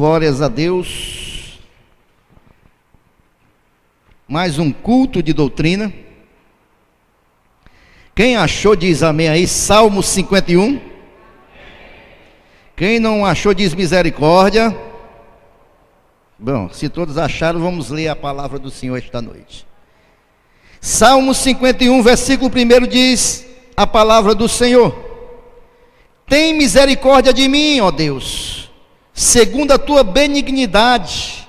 Glórias a Deus. Mais um culto de doutrina. Quem achou diz amém aí, Salmo 51. Quem não achou diz misericórdia. Bom, se todos acharam, vamos ler a palavra do Senhor esta noite. Salmo 51, versículo 1 diz a palavra do Senhor: tem misericórdia de mim, ó Deus, segundo a tua benignidade,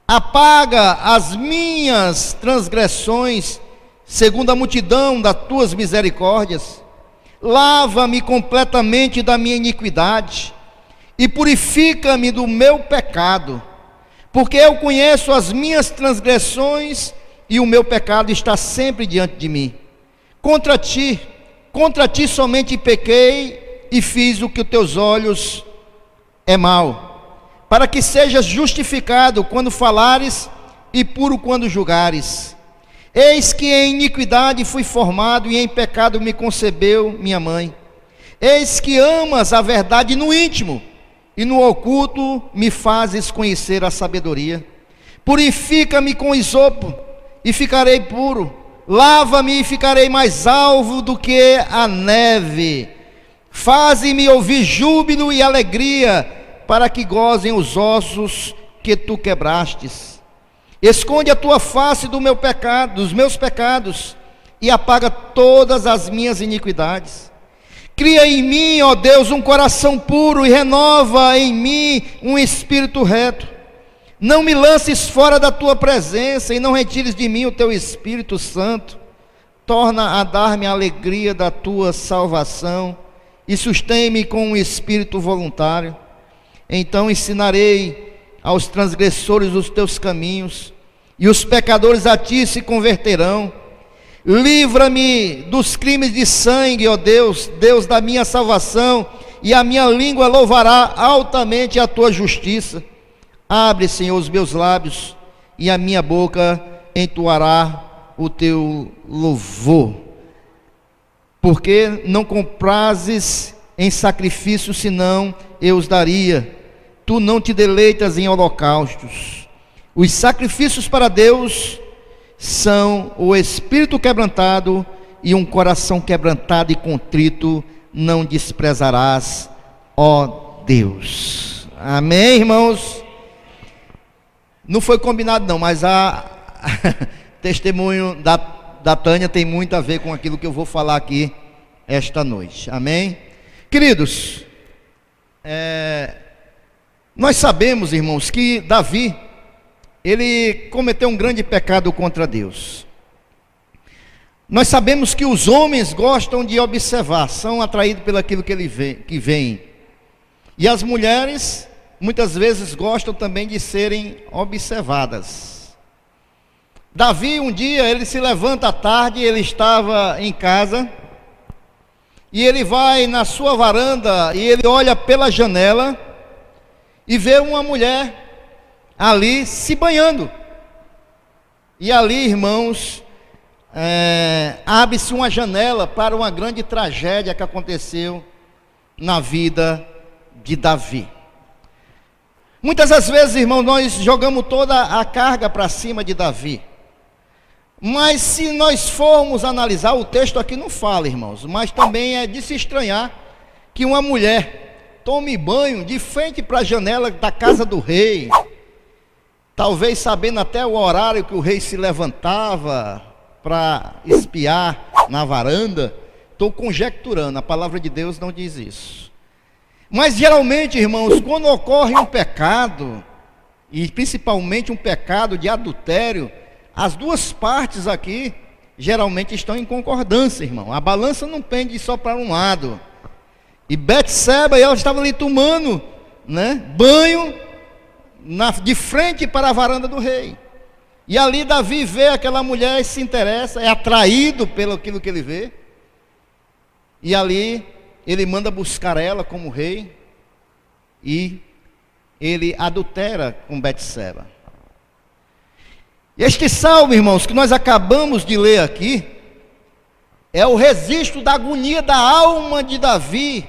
apaga as minhas transgressões, segundo a multidão das tuas misericórdias, lava-me completamente da minha iniquidade, e purifica-me do meu pecado, porque eu conheço as minhas transgressões, e o meu pecado está sempre diante de mim. Contra ti somente pequei, e fiz o que os teus olhos é mal, para que sejas justificado quando falares, e puro quando julgares. Eis que em iniquidade fui formado, e em pecado me concebeu minha mãe. Eis que amas a verdade no íntimo, e no oculto me fazes conhecer a sabedoria. Purifica-me com isopo, e ficarei puro. Lava-me e ficarei mais alvo do que a neve. Faze-me ouvir júbilo e alegria, para que gozem os ossos que tu quebrastes. Esconde a tua face do meu pecado, dos meus pecados, e apaga todas as minhas iniquidades. Cria em mim, ó Deus, um coração puro, e renova em mim um espírito reto. Não me lances fora da tua presença, e não retires de mim o teu Espírito Santo. Torna a dar-me a alegria da tua salvação, e sustém-me com um espírito voluntário. Então ensinarei aos transgressores os teus caminhos, e os pecadores a ti se converterão. Livra-me dos crimes de sangue, ó Deus, Deus da minha salvação, e a minha língua louvará altamente a tua justiça. Abre, Senhor, os meus lábios, e a minha boca entoará o teu louvor. Porque não comprazes em sacrifício, senão eu os daria. Tu não te deleitas em holocaustos. Os sacrifícios para Deus são o espírito quebrantado, e um coração quebrantado e contrito não desprezarás, ó Deus. Amém, irmãos? Não foi combinado não, mas a testemunho da Tânia tem muito a ver com aquilo que eu vou falar aqui esta noite. Amém? Queridos, nós sabemos, irmãos, que Davi, ele cometeu um grande pecado contra Deus. Nós sabemos que os homens gostam de observar, são atraídos pelo aquilo que vem. E as mulheres, muitas vezes, gostam também de serem observadas. Davi, um dia, ele se levanta à tarde, ele estava em casa, e ele vai na sua varanda, e ele olha pela janela, e vê uma mulher ali se banhando. E ali, irmãos, abre-se uma janela para uma grande tragédia que aconteceu na vida de Davi. Muitas das vezes, irmãos, nós jogamos toda a carga para cima de Davi. Mas se nós formos analisar, o texto aqui não fala, irmãos, mas também é de se estranhar que uma mulher tome banho de frente para a janela da casa do rei, talvez sabendo até o horário que o rei se levantava para espiar na varanda. Estou conjecturando, a palavra de Deus não diz isso. Mas geralmente, irmãos, quando ocorre um pecado, e principalmente um pecado de adultério, as duas partes aqui geralmente estão em concordância, irmão. A balança não pende só para um lado. E Betseba, ela estava ali tomando, banho de frente para a varanda do rei. E ali Davi vê aquela mulher e se interessa, é atraído pelo aquilo que ele vê. E ali ele manda buscar ela como rei, e ele adultera com Betseba. Este salmo, irmãos, que nós acabamos de ler aqui, é o registro da agonia da alma de Davi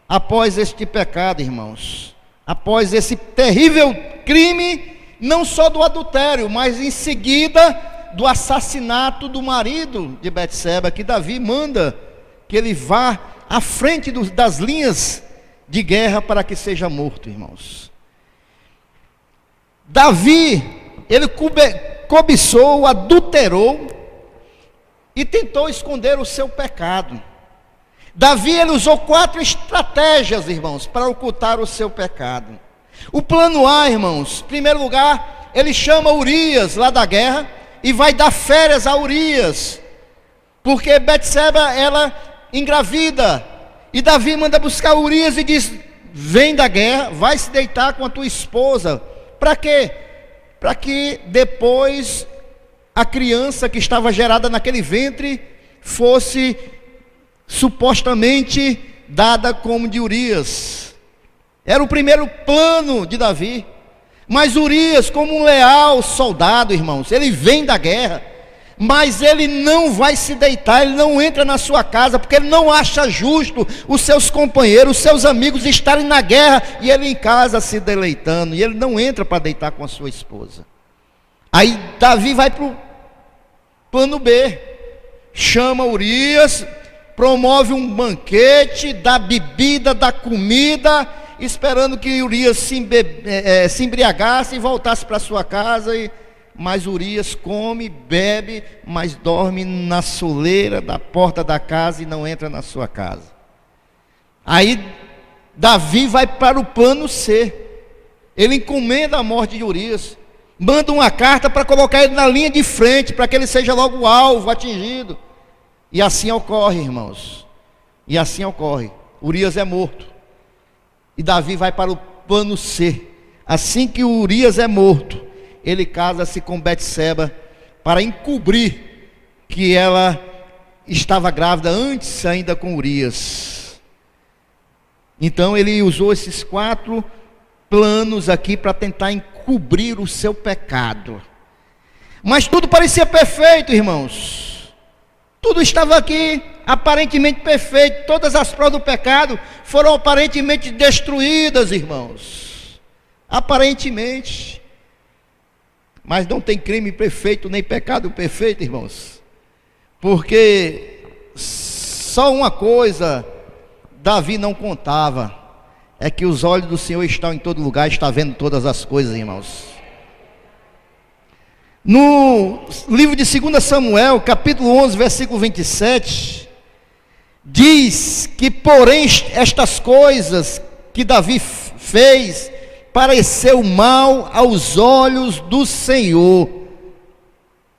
após este pecado, irmãos. após esse terrível crime, não só do adultério, mas em seguida do assassinato do marido de Betseba, que Davi manda que ele vá à frente das linhas de guerra para que seja morto, irmãos. Davi, ele cobiçou, adulterou e tentou esconder o seu pecado. Davi, ele usou 4 estratégias, irmãos, para ocultar o seu pecado. O plano A, irmãos, em primeiro lugar, ele chama Urias lá da guerra e vai dar férias a Urias, porque Betseba, ela engravida, e Davi manda buscar Urias e diz: vem da guerra, vai se deitar com a tua esposa. Para quê? Para que depois a criança que estava gerada naquele ventre fosse supostamente dada como de Urias. Era o primeiro plano de Davi. Mas Urias, como um leal soldado, irmãos, ele vem da guerra, mas ele não vai se deitar, ele não entra na sua casa, porque ele não acha justo os seus companheiros, os seus amigos estarem na guerra e ele em casa se deleitando, e ele não entra para deitar com a sua esposa. Aí Davi vai para o plano B, chama Urias, promove um banquete, dá bebida, dá comida, esperando que Urias se embriagasse e voltasse para sua casa. Mas Urias come, bebe, mas dorme na soleira da porta da casa e não entra na sua casa. Aí Davi vai para o plano C. Ele encomenda a morte de Urias, manda uma carta para colocar ele na linha de frente, para que ele seja logo alvo, atingido. E assim ocorre, irmãos. E assim ocorre. Urias é morto. E Davi vai para o plano C. Assim que Urias é morto, ele casa-se com Betseba para encobrir que ela estava grávida antes ainda com Urias. Então ele usou esses 4 planos aqui para tentar encobrir o seu pecado. Mas tudo parecia perfeito, irmãos. Tudo estava aqui aparentemente perfeito. Todas as provas do pecado foram aparentemente destruídas, irmãos. Aparentemente. Mas não tem crime perfeito, nem pecado perfeito, irmãos. Porque só uma coisa Davi não contava, é que os olhos do Senhor estão em todo lugar, está vendo todas as coisas, irmãos. No livro de 2 Samuel, capítulo 11, versículo 27, diz que, porém, estas coisas que Davi fez pareceu mal aos olhos do Senhor.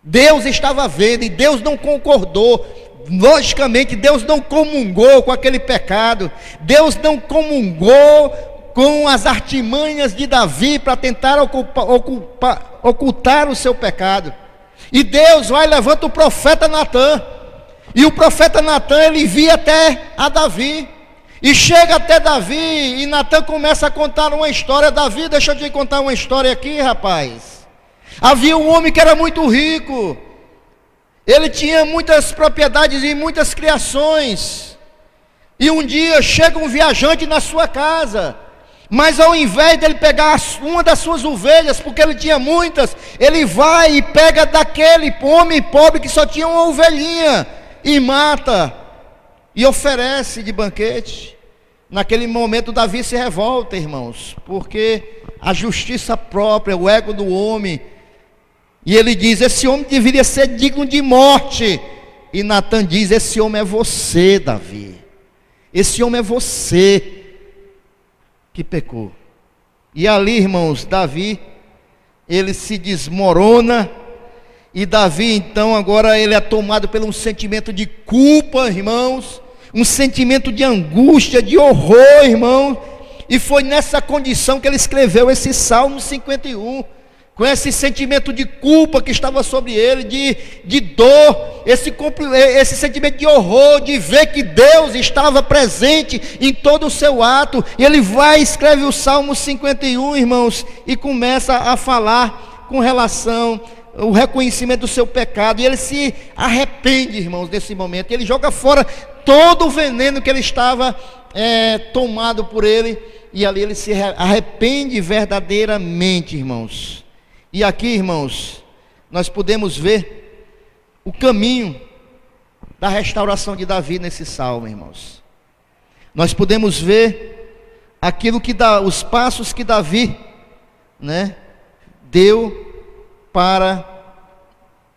Deus estava vendo e Deus não concordou. Logicamente, Deus não comungou com aquele pecado. Deus não comungou com as artimanhas de Davi para tentar ocultar o seu pecado. E Deus vai e levanta o profeta Natã. E o profeta Natã, ele envia até a Davi. E chega até Davi, e Natã começa a contar uma história. Davi, deixa eu te contar uma história aqui, rapaz. Havia um homem que era muito rico. Ele tinha muitas propriedades e muitas criações. E um dia chega um viajante na sua casa. Mas ao invés dele pegar uma das suas ovelhas, porque ele tinha muitas, ele vai e pega daquele homem pobre que só tinha uma ovelhinha, e mata, e oferece de banquete. Naquele momento Davi se revolta, irmãos, porque a justiça própria, o ego do homem, e ele diz: esse homem deveria ser digno de morte. E Natã diz: esse homem é você, Davi. Esse homem é você que pecou. E ali, irmãos, Davi, ele se desmorona. E Davi, então, agora ele é tomado por um sentimento de culpa, irmãos, um sentimento de angústia, de horror, irmão. E foi nessa condição que ele escreveu esse Salmo 51, com esse sentimento de culpa que estava sobre ele, de dor, esse sentimento de horror, de ver que Deus estava presente em todo o seu ato. E ele vai e escreve o Salmo 51, irmãos, e começa a falar com relação ao reconhecimento do seu pecado. E ele se arrepende, irmãos, desse momento. E ele joga fora todo o veneno que ele estava tomado por ele. e ali ele se arrepende verdadeiramente, irmãos. E aqui, irmãos, nós podemos ver o caminho da restauração de Davi nesse salmo, irmãos. Nós podemos ver aquilo que os passos que Davi, deu para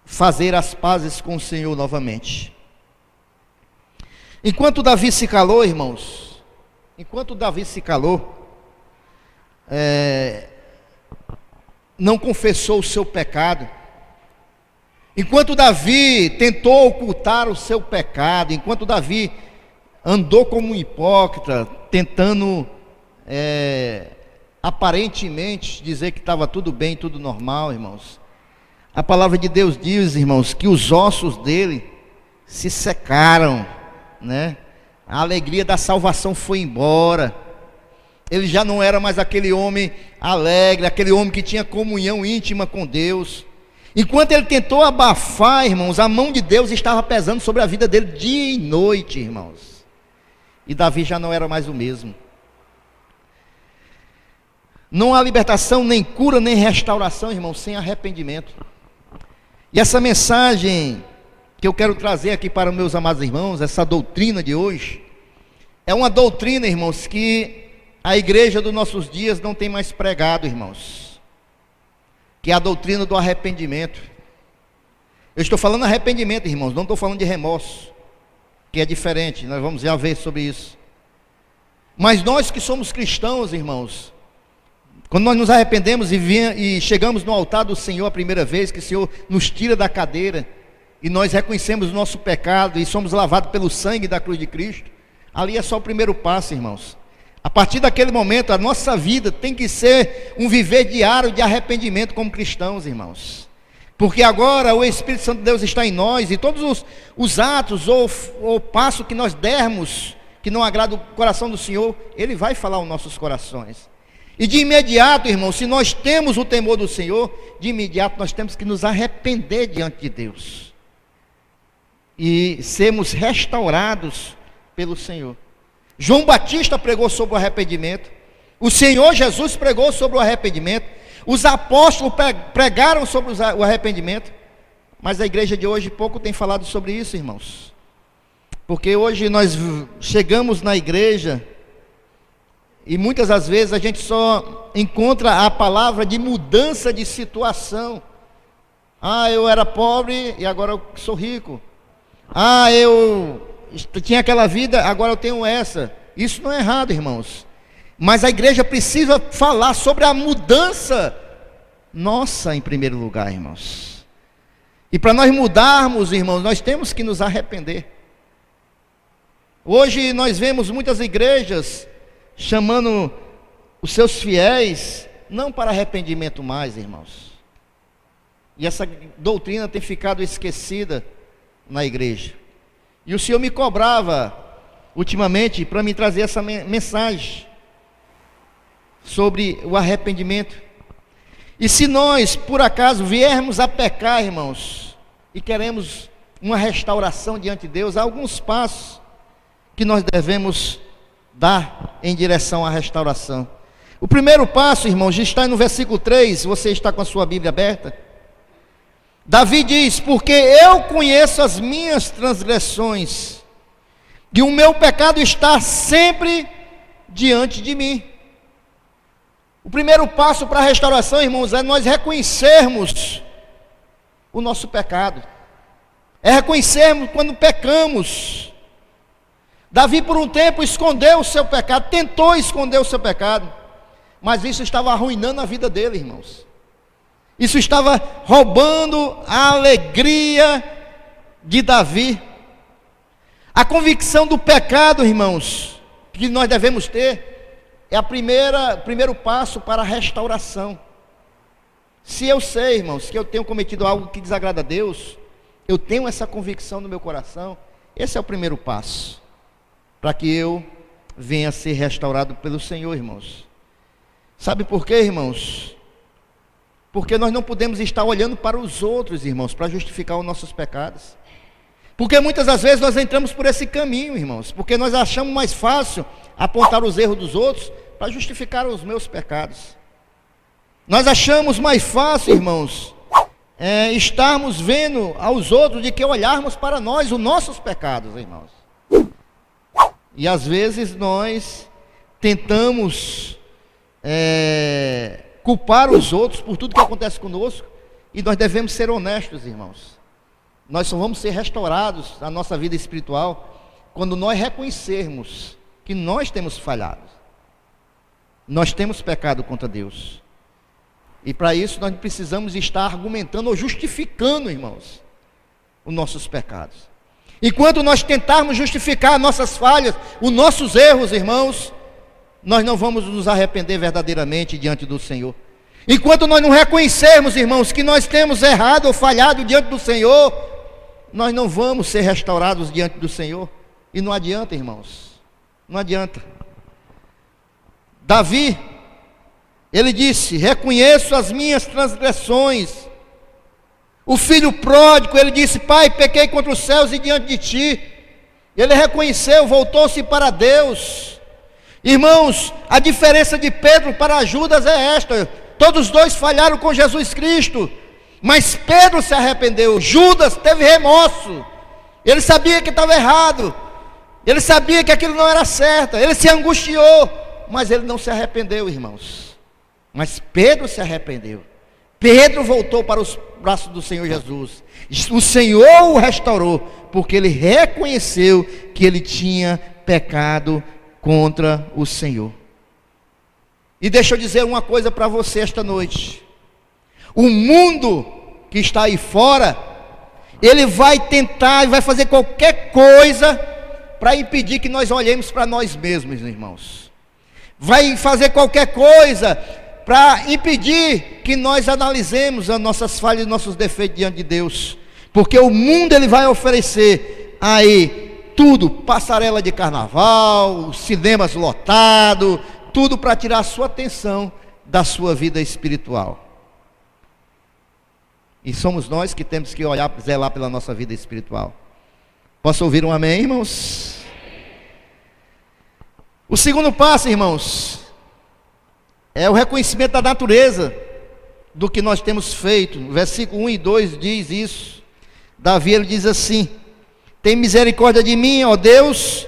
fazer as pazes com o Senhor novamente. Enquanto Davi se calou, irmãos, não confessou o seu pecado, enquanto Davi tentou ocultar o seu pecado, enquanto Davi andou como um hipócrita, tentando aparentemente dizer que estava tudo bem, tudo normal, irmãos, a palavra de Deus diz, irmãos, que os ossos dele se secaram, a alegria da salvação foi embora. Ele já não era mais aquele homem alegre, aquele homem que tinha comunhão íntima com Deus. Enquanto ele tentou abafar, irmãos, a mão de Deus estava pesando sobre a vida dele dia e noite, irmãos. E Davi já não era mais o mesmo. Não há libertação, nem cura, nem restauração, irmãos, sem arrependimento. E essa mensagem que eu quero trazer aqui para os meus amados irmãos, essa doutrina de hoje, é uma doutrina, irmãos, que a igreja dos nossos dias não tem mais pregado, irmãos, que é a doutrina do arrependimento. Eu estou falando arrependimento, irmãos, não estou falando de remorso, que é diferente, nós vamos já ver sobre isso. Mas nós que somos cristãos, irmãos, quando nós nos arrependemos e chegamos no altar do Senhor a primeira vez, que o Senhor nos tira da cadeira, e nós reconhecemos o nosso pecado, e somos lavados pelo sangue da cruz de Cristo, ali é só o primeiro passo, irmãos. A partir daquele momento, a nossa vida tem que ser um viver diário de arrependimento como cristãos, irmãos. Porque agora o Espírito Santo de Deus está em nós, e todos os atos ou passo que nós dermos, que não agrada o coração do Senhor, Ele vai falar aos nossos corações. E de imediato, irmãos, se nós temos o temor do Senhor, de imediato nós temos que nos arrepender diante de Deus. E sermos restaurados pelo Senhor. João Batista pregou sobre o arrependimento, o Senhor Jesus pregou sobre o arrependimento, os apóstolos pregaram sobre o arrependimento, mas a igreja de hoje pouco tem falado sobre isso, irmãos, porque hoje nós chegamos na igreja e muitas das vezes a gente só encontra a palavra de mudança de situação. Eu era pobre e agora eu sou rico. Eu tinha aquela vida, agora eu tenho essa. Isso não é errado, irmãos, mas a igreja precisa falar sobre a mudança nossa em primeiro lugar, irmãos. E para nós mudarmos, irmãos, nós temos que nos arrepender. Hoje nós vemos muitas igrejas chamando os seus fiéis não para arrependimento mais, irmãos, e essa doutrina tem ficado esquecida na igreja. E o Senhor me cobrava ultimamente para me trazer essa mensagem sobre o arrependimento. E se nós por acaso viermos a pecar, irmãos, e queremos uma restauração diante de Deus, há alguns passos que nós devemos dar em direção à restauração. O primeiro passo, irmãos, está no versículo 3, você está com a sua Bíblia aberta. Davi diz: porque eu conheço as minhas transgressões, e o meu pecado está sempre diante de mim. O primeiro passo para a restauração, irmãos, é nós reconhecermos o nosso pecado, é reconhecermos quando pecamos. Davi por um tempo escondeu o seu pecado, tentou esconder o seu pecado, mas isso estava arruinando a vida dele, irmãos. Isso estava roubando a alegria de Davi. A convicção do pecado, irmãos, que nós devemos ter, é o primeiro passo para a restauração. Se eu sei, irmãos, que eu tenho cometido algo que desagrada a Deus, eu tenho essa convicção no meu coração, esse é o primeiro passo, para que eu venha a ser restaurado pelo Senhor, irmãos. Sabe por quê, irmãos? Porque nós não podemos estar olhando para os outros, irmãos, para justificar os nossos pecados. Porque muitas das vezes nós entramos por esse caminho, irmãos, porque nós achamos mais fácil apontar os erros dos outros para justificar os meus pecados. Nós achamos mais fácil, irmãos, estarmos vendo aos outros de que olharmos para nós os nossos pecados, irmãos. E às vezes nós tentamos culpar os outros por tudo que acontece conosco, e nós devemos ser honestos, irmãos. Nós só vamos ser restaurados na nossa vida espiritual quando nós reconhecermos que nós temos falhado, nós temos pecado contra Deus, e para isso nós precisamos estar argumentando ou justificando, irmãos, os nossos pecados. Enquanto nós tentarmos justificar nossas falhas, os nossos erros, irmãos, nós não vamos nos arrepender verdadeiramente diante do Senhor. Enquanto nós não reconhecermos, irmãos, que nós temos errado ou falhado diante do Senhor, nós não vamos ser restaurados diante do Senhor. E não adianta, irmãos, não adianta. Davi, ele disse: reconheço as minhas transgressões. O filho pródigo, ele disse: pai, pequei contra os céus e diante de ti. Ele reconheceu, voltou-se para Deus. Irmãos, a diferença de Pedro para Judas é esta: todos dois falharam com Jesus Cristo, mas Pedro se arrependeu. Judas teve remorso, ele sabia que estava errado, ele sabia que aquilo não era certo, ele se angustiou, mas ele não se arrependeu, irmãos. Mas Pedro se arrependeu. Pedro voltou para os braços do Senhor Jesus. O Senhor o restaurou, porque ele reconheceu que ele tinha pecado contra o Senhor. E deixa eu dizer uma coisa para você esta noite: o mundo que está aí fora, ele vai tentar e vai fazer qualquer coisa para impedir que nós olhemos para nós mesmos, irmãos. Vai fazer qualquer coisa para impedir que nós analisemos as nossas falhas e nossos defeitos diante de Deus, porque o mundo ele vai oferecer aí tudo, passarela de carnaval, cinemas lotados, tudo para tirar a sua atenção da sua vida espiritual. E somos nós que temos que olhar, zelar pela nossa vida espiritual. Posso ouvir um amém, irmãos? O segundo passo, irmãos, é o reconhecimento da natureza do que nós temos feito. No versículo 1 e 2 diz isso. Davi, ele diz assim: tem misericórdia de mim, ó Deus,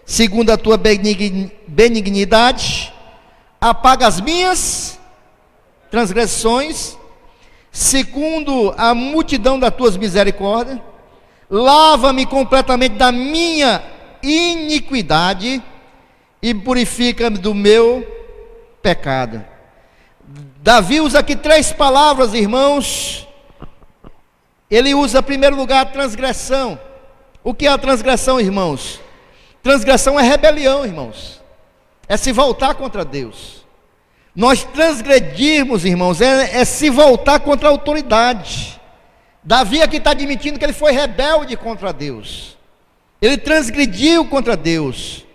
segundo a tua benignidade, apaga as minhas transgressões, segundo a multidão das tuas misericórdias, lava-me completamente da minha iniquidade e purifica-me do meu pecado. Davi usa aqui 3 palavras, irmãos. Ele usa, em primeiro lugar, a transgressão. O que é a transgressão, irmãos? Transgressão é rebelião, irmãos. É se voltar contra Deus. Nós transgredirmos, irmãos, é se voltar contra a autoridade. Davi aqui está admitindo que ele foi rebelde contra Deus. Ele transgrediu contra Deus.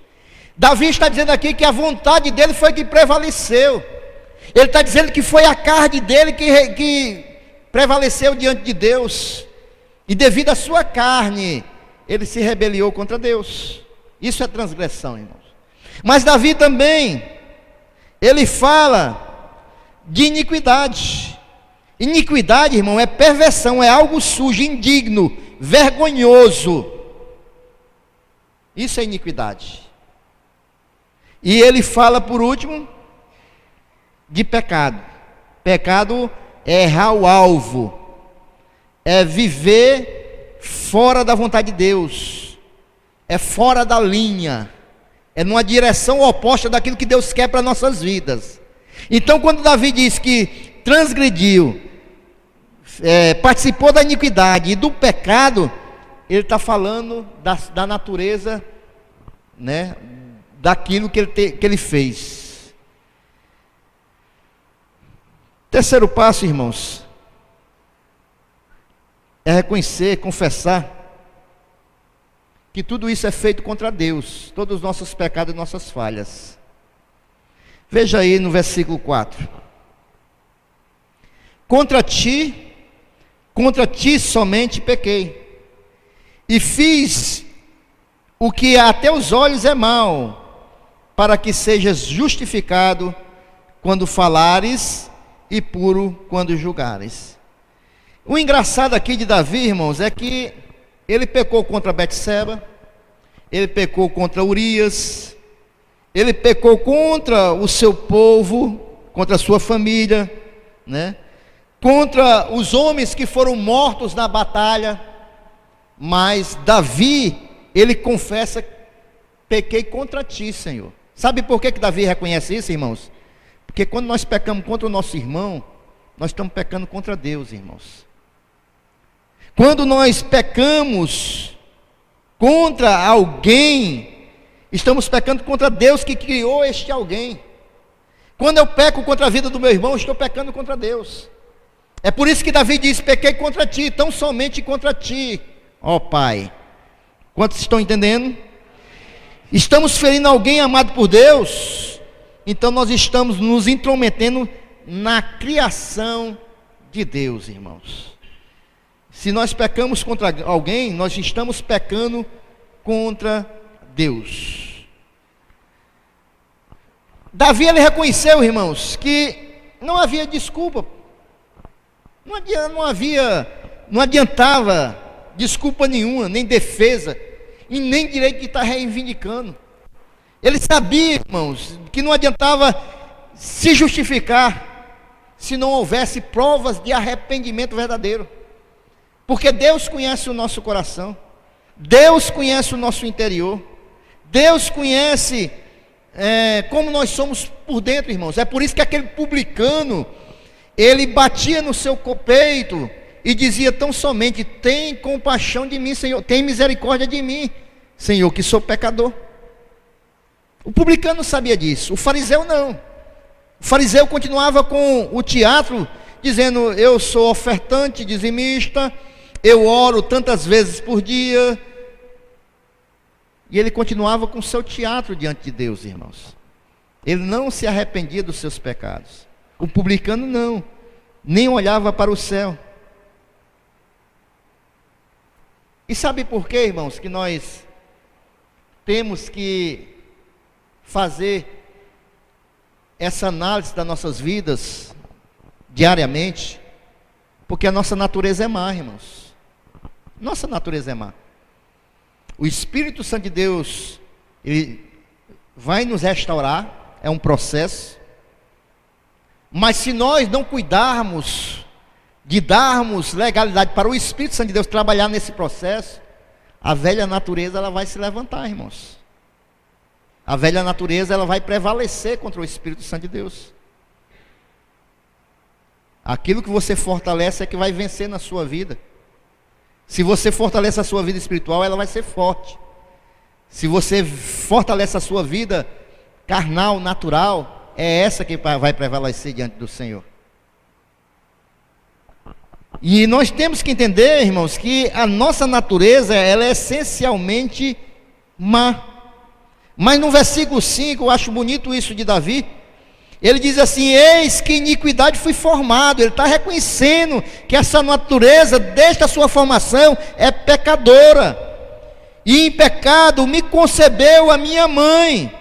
Davi está dizendo aqui que a vontade dele foi que prevaleceu. Ele está dizendo que foi a carne dele que prevaleceu diante de Deus. E devido à sua carne, ele se rebeliou contra Deus. Isso é transgressão, irmãos. Mas Davi também, ele fala de iniquidade. Iniquidade, irmão, é perversão, é algo sujo, indigno, vergonhoso. Isso é iniquidade. E ele fala, por último, de pecado. Pecado é errar o alvo, é viver fora da vontade de Deus, é fora da linha, é numa direção oposta daquilo que Deus quer para nossas vidas. Então, quando Davi diz que transgrediu, participou da iniquidade e do pecado, ele está falando da natureza, né, daquilo que ele fez. Terceiro passo, irmãos, é reconhecer, confessar que tudo isso é feito contra Deus, todos os nossos pecados e nossas falhas. Veja aí no versículo 4: contra ti somente pequei, e fiz o que a teus olhos é mal, para que sejas justificado quando falares e puro quando julgares. O engraçado aqui de Davi, irmãos, é que ele pecou contra Betseba, ele pecou contra Urias, ele pecou contra o seu povo, contra a sua família, né? Contra os homens que foram mortos na batalha. Mas Davi, ele confessa: pequei contra ti, Senhor. Sabe por que Davi reconhece isso, irmãos? Porque quando nós pecamos contra o nosso irmão, nós estamos pecando contra Deus, irmãos. Quando nós pecamos contra alguém, estamos pecando contra Deus que criou este alguém. Quando eu peco contra a vida do meu irmão, estou pecando contra Deus. É por isso que Davi diz: pequei contra ti, tão somente contra ti, ó Pai. Quantos estão entendendo? Estamos ferindo alguém amado por Deus, então nós estamos nos intrometendo na criação de Deus, irmãos. Se nós pecamos contra alguém, nós estamos pecando contra Deus. Davi, ele reconheceu, irmãos, que não havia desculpa. Não adiantava desculpa nenhuma, nem defesa, e nem direito de estar reivindicando. Ele sabia, irmãos, que não adiantava se justificar se não houvesse provas de arrependimento verdadeiro. Porque Deus conhece o nosso coração, Deus conhece o nosso interior, Deus conhece como nós somos por dentro, irmãos. É por isso que aquele publicano, ele batia no seu peito e dizia tão somente: tem compaixão de mim, Senhor, tem misericórdia de mim, Senhor, que sou pecador. O publicano sabia disso, o fariseu não. O fariseu continuava com o teatro, dizendo: eu sou ofertante, dizimista, eu oro tantas vezes por dia. E ele continuava com o seu teatro diante de Deus, irmãos. Ele não se arrependia dos seus pecados. O publicano não, nem olhava para o céu. E sabe por quê, irmãos, que nós temos que fazer essa análise das nossas vidas diariamente? Porque a nossa natureza é má, irmãos. Nossa natureza é má. O Espírito Santo de Deus, ele vai nos restaurar, é um processo. Mas se nós não cuidarmos de darmos legalidade para o Espírito Santo de Deus trabalhar nesse processo, a velha natureza, ela vai se levantar, irmãos. A velha natureza, ela vai prevalecer contra o Espírito Santo de Deus. Aquilo que você fortalece é que vai vencer na sua vida. Se você fortalece a sua vida espiritual, ela vai ser forte. Se você fortalece a sua vida carnal, natural, é essa que vai prevalecer diante do Senhor. E nós temos que entender, irmãos, que a nossa natureza, ela é essencialmente má. Mas no versículo 5, eu acho bonito isso de Davi. Ele diz assim: eis que iniquidade fui formado. Ele está reconhecendo que essa natureza, desde a sua formação, é pecadora. E em pecado me concebeu a minha mãe.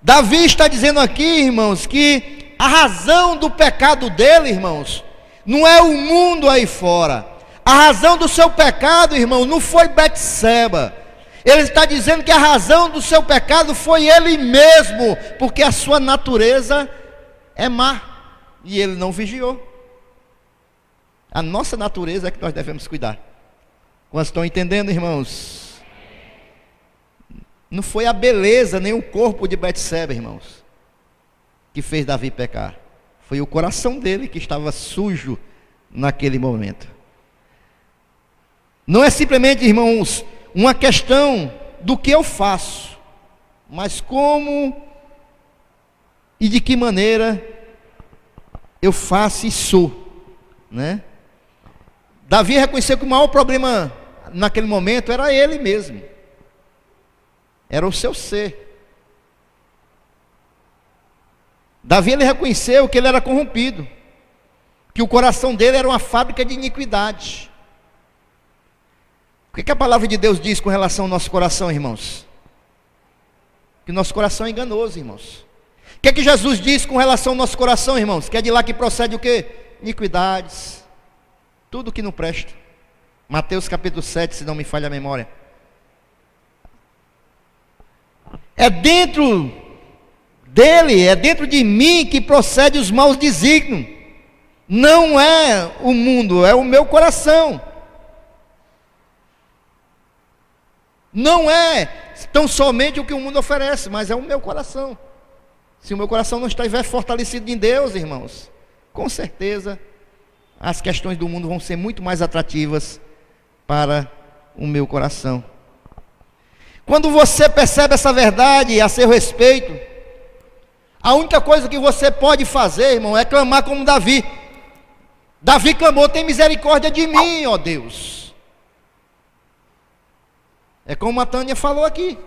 Davi está dizendo aqui, irmãos, que a razão do pecado dele, irmãos, não é o mundo aí fora. A razão do seu pecado, irmão, não foi Betseba. Ele está dizendo que a razão do seu pecado foi ele mesmo, porque a sua natureza é má e ele não vigiou. A nossa natureza é que nós devemos cuidar. Quantos estão entendendo, irmãos? Não foi a beleza nem o corpo de Betseba, irmãos, que fez Davi pecar. Foi o coração dele que estava sujo naquele momento. Não é simplesmente, irmãos, uma questão do que eu faço, mas como e de que maneira eu faço e sou, né? Davi reconheceu que o maior problema naquele momento era ele mesmo, era o seu ser. Davi, ele reconheceu que ele era corrompido, que o coração dele era uma fábrica de iniquidade. O que a palavra de Deus diz com relação ao nosso coração, irmãos? Que nosso coração é enganoso, irmãos. O que é que Jesus diz com relação ao nosso coração, irmãos? Que é de lá que procede o quê? Iniquidades, tudo que não presta. Mateus capítulo 7, se não me falha a memória. É dentro dele, é dentro de mim que procede os maus desígnios. Não é o mundo, é o meu coração. Não é tão somente o que o mundo oferece, mas é o meu coração. Se o meu coração não estiver fortalecido em Deus, irmãos, com certeza as questões do mundo vão ser muito mais atrativas para o meu coração. Quando você percebe essa verdade a seu respeito, a única coisa que você pode fazer, irmão, é clamar como Davi. Davi clamou: tem misericórdia de mim, ó Deus. É como a Tânia falou aqui,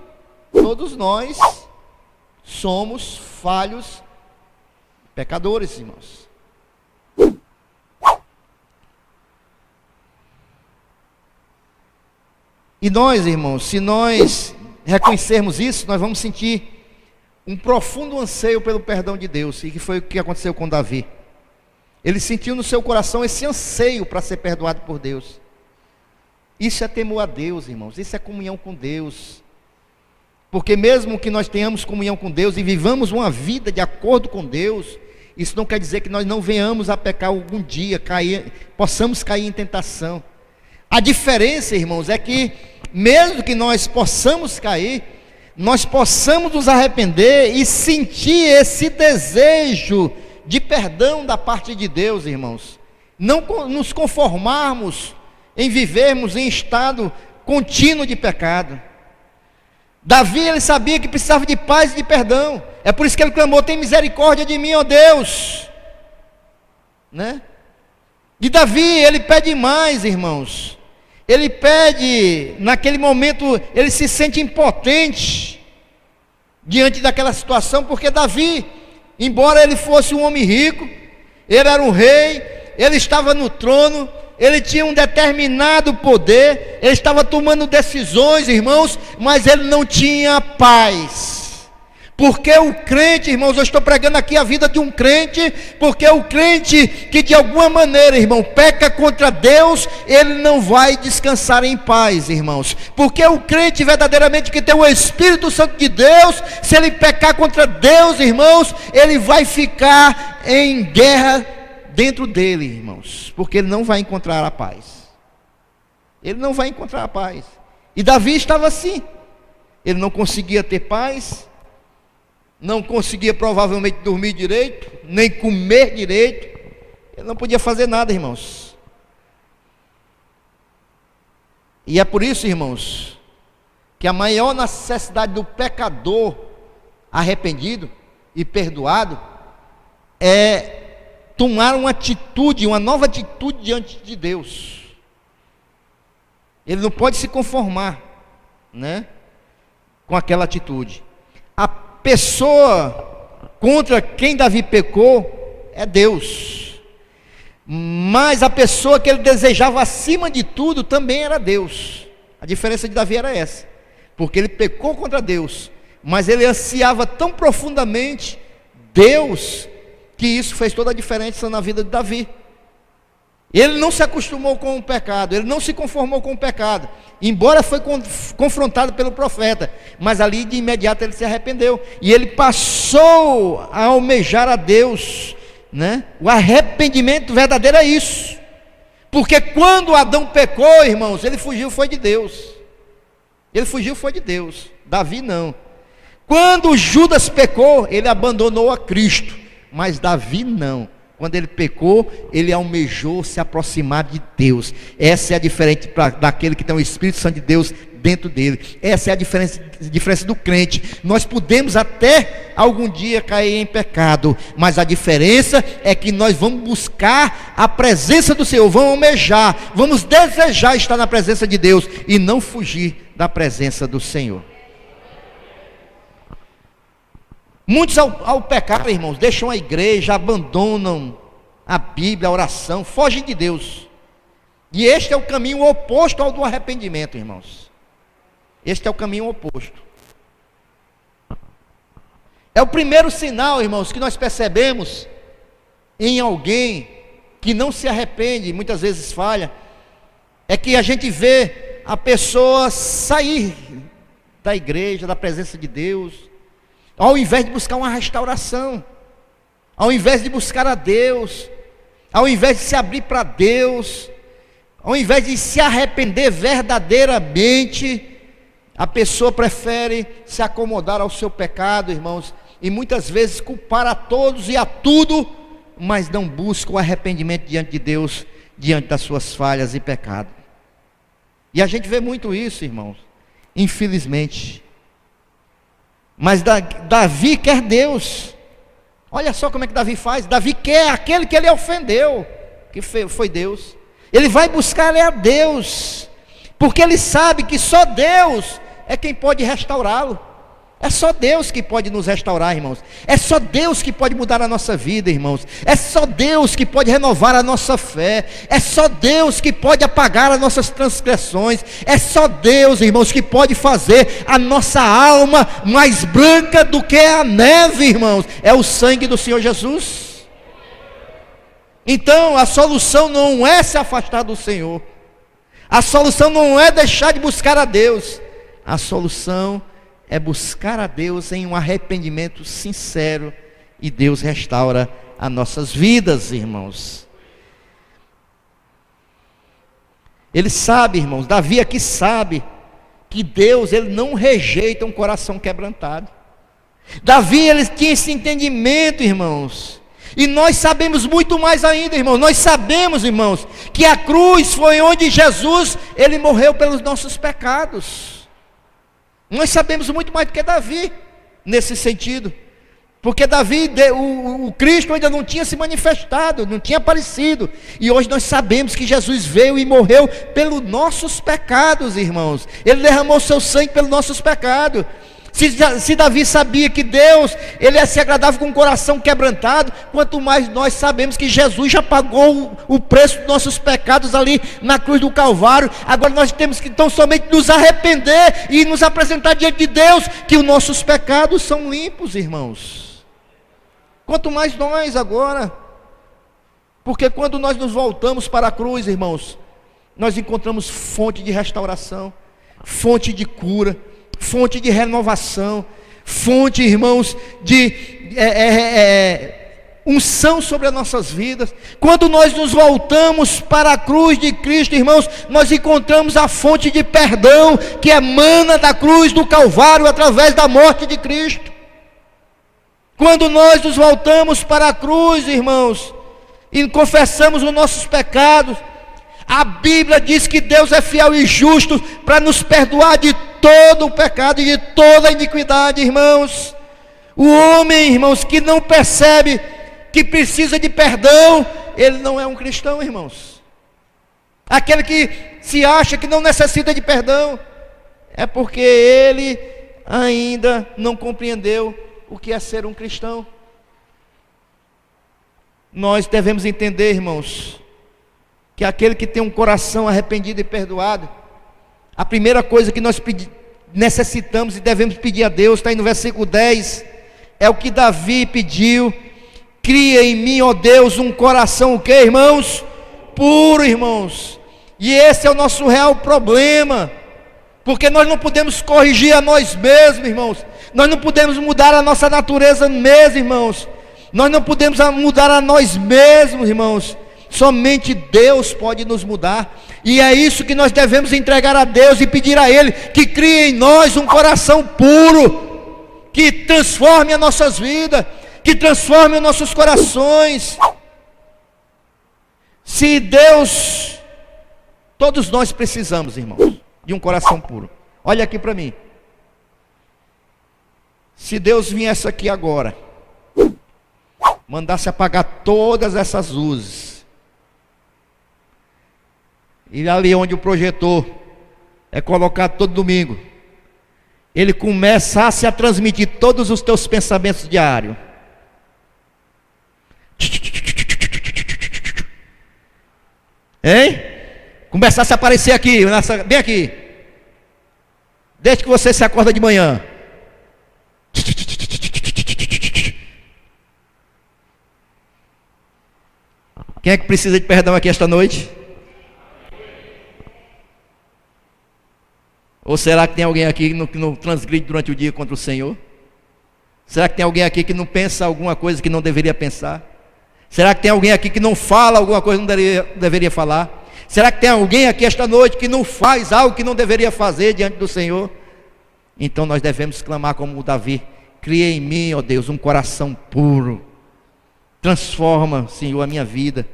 todos nós somos falhos, pecadores, irmãos. E nós, irmãos, se nós reconhecermos isso, nós vamos sentir um profundo anseio pelo perdão de Deus. E que foi o que aconteceu com Davi. Ele sentiu no seu coração esse anseio para ser perdoado por Deus. Isso é temor a Deus, irmãos. Isso é comunhão com Deus. Porque mesmo que nós tenhamos comunhão com Deus e vivamos uma vida de acordo com Deus, isso não quer dizer que nós não venhamos a pecar algum dia, possamos cair em tentação. A diferença, irmãos, é que mesmo que nós possamos cair, nós possamos nos arrepender e sentir esse desejo de perdão da parte de Deus, irmãos. Não nos conformarmos em vivermos em estado contínuo de pecado. Davi, ele sabia que precisava de paz e de perdão. É por isso que ele clamou: tem misericórdia de mim, ó Deus. Né? E Davi, ele pede mais, irmãos. Ele pede, naquele momento, ele se sente impotente diante daquela situação, porque Davi, embora ele fosse um homem rico, ele era um rei, ele estava no trono, ele tinha um determinado poder, ele estava tomando decisões, irmãos, mas ele não tinha paz. Porque o crente, irmãos, eu estou pregando aqui a vida de um crente, porque o crente que de alguma maneira, irmão, peca contra Deus, ele não vai descansar em paz, irmãos. Porque o crente verdadeiramente que tem o Espírito Santo de Deus, se ele pecar contra Deus, irmãos, ele vai ficar em guerra dentro dele, irmãos, porque ele não vai encontrar a paz. Ele não vai encontrar a paz. E Davi estava assim. Ele não conseguia ter paz, não conseguia provavelmente dormir direito, nem comer direito. Ele não podia fazer nada, irmãos. E é por isso, irmãos, que a maior necessidade do pecador arrependido e perdoado é tomar uma atitude, uma nova atitude diante de Deus. Ele não pode se conformar, né, com aquela atitude. A pessoa contra quem Davi pecou é Deus, mas a pessoa que ele desejava acima de tudo também era Deus. A diferença de Davi era essa, porque ele pecou contra Deus, mas ele ansiava tão profundamente Deus, que isso fez toda a diferença na vida de Davi. Ele não se acostumou com o pecado, ele não se conformou com o pecado, embora foi confrontado pelo profeta, mas ali de imediato ele se arrependeu, e ele passou a almejar a Deus, né? O arrependimento verdadeiro é isso, porque quando Adão pecou, irmãos, ele fugiu foi de Deus, Davi não. Quando Judas pecou, ele abandonou a Cristo, mas Davi não. Quando ele pecou, ele almejou se aproximar de Deus. Essa é a diferença daquele que tem o Espírito Santo de Deus dentro dele. Essa é a diferença do crente. Nós podemos até algum dia cair em pecado, mas a diferença é que nós vamos buscar a presença do Senhor, vamos almejar, vamos desejar estar na presença de Deus e não fugir da presença do Senhor. Muitos ao pecar, irmãos, deixam a igreja, abandonam a Bíblia, a oração, fogem de Deus. E este é o caminho oposto ao do arrependimento, irmãos. Este é o caminho oposto. É o primeiro sinal, irmãos, que nós percebemos em alguém que não se arrepende, muitas vezes falha, é que a gente vê a pessoa sair da igreja, da presença de Deus, ao invés de buscar uma restauração, ao invés de buscar a Deus, ao invés de se abrir para Deus, ao invés de se arrepender verdadeiramente, a pessoa prefere se acomodar ao seu pecado, irmãos, e muitas vezes culpar a todos e a tudo, mas não busca o arrependimento diante de Deus, diante das suas falhas e pecados. E a gente vê muito isso, irmãos, infelizmente. Mas Davi quer Deus. Olha só como é que Davi faz. Davi quer aquele que ele ofendeu, que foi Deus. Ele vai buscar a Deus, porque ele sabe que só Deus é quem pode restaurá-lo. É só Deus que pode nos restaurar, irmãos. É só Deus que pode mudar a nossa vida, irmãos. É só Deus que pode renovar a nossa fé. É só Deus que pode apagar as nossas transgressões. É só Deus, irmãos, que pode fazer a nossa alma mais branca do que a neve, irmãos. É o sangue do Senhor Jesus. Então, a solução não é se afastar do Senhor. A solução não é deixar de buscar a Deus. A solução é buscar a Deus em um arrependimento sincero, e Deus restaura as nossas vidas, irmãos. Ele sabe, irmãos, Davi aqui sabe que Deus, ele não rejeita um coração quebrantado. Davi, ele tinha esse entendimento, irmãos. E nós sabemos muito mais ainda, irmãos. Nós sabemos, irmãos, que a cruz foi onde Jesus, ele morreu pelos nossos pecados. Nós sabemos muito mais do que Davi, nesse sentido, porque Davi, o Cristo ainda não tinha se manifestado, não tinha aparecido, e hoje nós sabemos que Jesus veio e morreu pelos nossos pecados, irmãos. Ele derramou seu sangue pelos nossos pecados. Se Davi sabia que Deus, ele se agradava com o coração quebrantado, quanto mais nós sabemos que Jesus já pagou o preço dos nossos pecados ali na cruz do Calvário. Agora nós temos que então somente nos arrepender e nos apresentar diante de Deus, que os nossos pecados são limpos, irmãos. Quanto mais nós agora, porque quando nós nos voltamos para a cruz, irmãos, nós encontramos fonte de restauração, fonte de cura, fonte de renovação, fonte, irmãos, de unção sobre as nossas vidas. Quando nós nos voltamos para a cruz de Cristo, irmãos, nós encontramos a fonte de perdão que emana da cruz do Calvário através da morte de Cristo. Quando nós nos voltamos para a cruz, irmãos, e confessamos os nossos pecados, a Bíblia diz que Deus é fiel e justo para nos perdoar de todo o pecado e de toda a iniquidade, irmãos. O homem, irmãos, que não percebe que precisa de perdão, ele não é um cristão, irmãos. Aquele que se acha que não necessita de perdão, é porque ele ainda não compreendeu o que é ser um cristão. Nós devemos entender, irmãos, que aquele que tem um coração arrependido e perdoado, a primeira coisa que nós necessitamos e devemos pedir a Deus, está aí no versículo 10, é o que Davi pediu: cria em mim, ó Deus, um coração, o que, irmãos? Puro, irmãos. E esse é o nosso real problema, porque nós não podemos corrigir a nós mesmos, irmãos. Nós não podemos mudar a nossa natureza mesmo, irmãos. Nós não podemos mudar a nós mesmos, irmãos. Somente Deus pode nos mudar, e é isso que nós devemos entregar a Deus e pedir a Ele que crie em nós um coração puro, que transforme as nossas vidas, que transforme os nossos corações. Se Deus, todos nós precisamos, irmãos, de um coração puro. Olha aqui para mim. Se Deus viesse aqui agora, mandasse apagar todas essas luzes, e ali onde o projetor é colocado todo domingo, ele começasse a transmitir todos os teus pensamentos diários. Hein? Começasse a aparecer aqui, bem aqui. Desde que você se acorda de manhã. Quem é que precisa de perdão aqui esta noite? Ou será que tem alguém aqui que não transgride durante o dia contra o Senhor? Será que tem alguém aqui que não pensa alguma coisa que não deveria pensar? Será que tem alguém aqui que não fala alguma coisa que não deveria falar? Será que tem alguém aqui esta noite que não faz algo que não deveria fazer diante do Senhor? Então nós devemos clamar como Davi: cria em mim, ó Deus, um coração puro. Transforma, Senhor, a minha vida.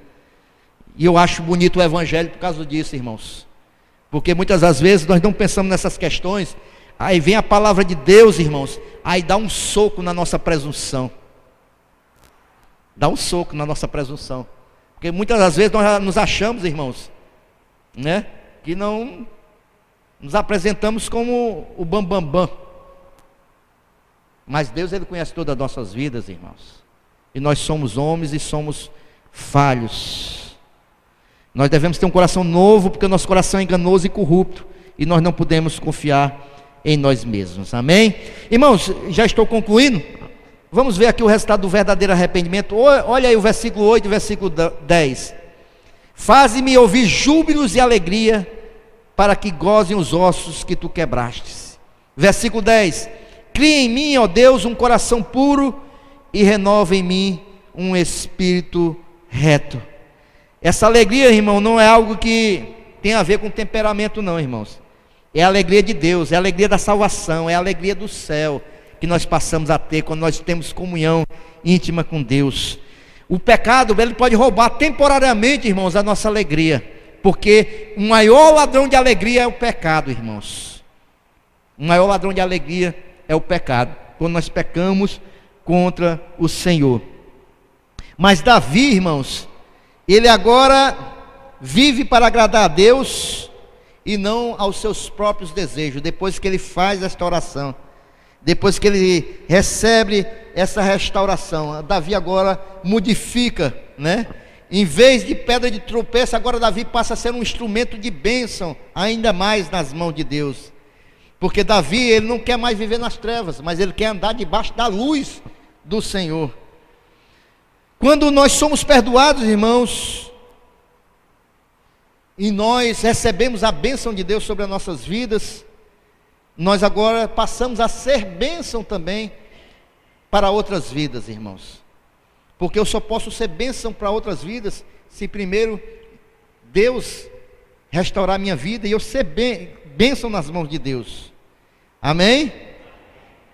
E eu acho bonito o Evangelho por causa disso, irmãos. Porque muitas das vezes nós não pensamos nessas questões. Aí vem a palavra de Deus, irmãos, aí dá um soco na nossa presunção. Dá um soco na nossa presunção. Porque muitas das vezes nós nos achamos, irmãos, né, que não nos apresentamos como o bambambam. Mas Deus, Ele conhece todas as nossas vidas, irmãos. E nós somos homens e somos falhos. Nós devemos ter um coração novo, porque o nosso coração é enganoso e corrupto. E nós não podemos confiar em nós mesmos, amém? Irmãos, já estou concluindo. Vamos ver aqui o resultado do verdadeiro arrependimento. Olha aí o versículo 8 e o versículo 10. Faze-me ouvir júbilos e alegria, para que gozem os ossos que tu quebrastes. Versículo 10. Cria em mim, ó Deus, um coração puro, e renova em mim um espírito reto. Essa alegria, irmão, não é algo que tem a ver com temperamento não, irmãos. É a alegria de Deus, é a alegria da salvação, é a alegria do céu que nós passamos a ter quando nós temos comunhão íntima com Deus. O pecado, ele pode roubar temporariamente, irmãos, a nossa alegria, porque o maior ladrão de alegria é o pecado, irmãos. O maior ladrão de alegria é o pecado, quando nós pecamos contra o Senhor. Mas Davi, irmãos, ele agora vive para agradar a Deus e não aos seus próprios desejos. Depois que ele faz esta oração, depois que ele recebe essa restauração, Davi agora modifica, né? Em vez de pedra de tropeço, agora Davi passa a ser um instrumento de bênção, ainda mais nas mãos de Deus. Porque Davi, ele não quer mais viver nas trevas, mas ele quer andar debaixo da luz do Senhor. Quando nós somos perdoados, irmãos, e nós recebemos a bênção de Deus sobre as nossas vidas, nós agora passamos a ser bênção também para outras vidas, irmãos. Porque eu só posso ser bênção para outras vidas se primeiro Deus restaurar minha vida e eu ser bênção nas mãos de Deus. Amém?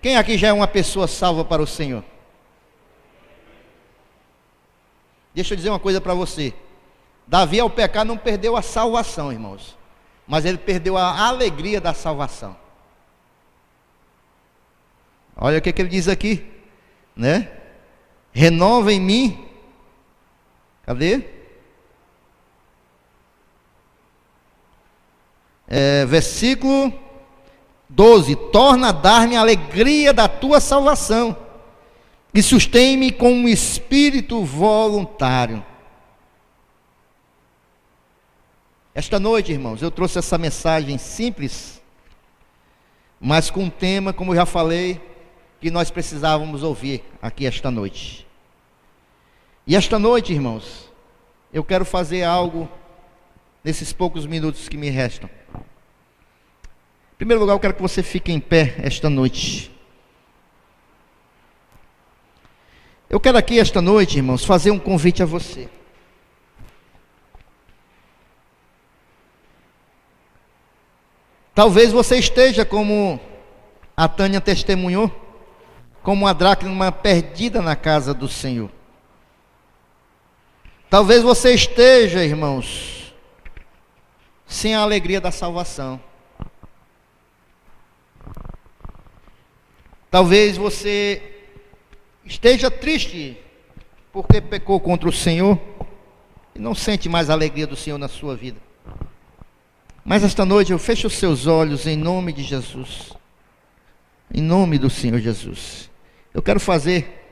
Quem aqui já é uma pessoa salva para o Senhor? Deixa eu dizer uma coisa para você. Davi, ao pecar, não perdeu a salvação, irmãos, mas ele perdeu a alegria da salvação. Olha o que ele diz aqui, né? Renova em mim. Cadê? Versículo 12. Torna a dar-me a alegria da tua salvação e sustém-me com um espírito voluntário. Esta noite, irmãos, eu trouxe essa mensagem simples, mas com um tema, como eu já falei, que nós precisávamos ouvir aqui esta noite. E esta noite, irmãos, eu quero fazer algo nesses poucos minutos que me restam. Em primeiro lugar, eu quero que você fique em pé esta noite. Eu quero aqui esta noite, irmãos, fazer um convite a você. Talvez você esteja como a Tânia testemunhou, como uma dracma perdida na casa do Senhor. Talvez você esteja, irmãos, sem a alegria da salvação. Talvez você esteja triste porque pecou contra o Senhor e não sente mais a alegria do Senhor na sua vida. Mas esta noite eu fecho os seus olhos em nome de Jesus, em nome do Senhor Jesus. Eu quero fazer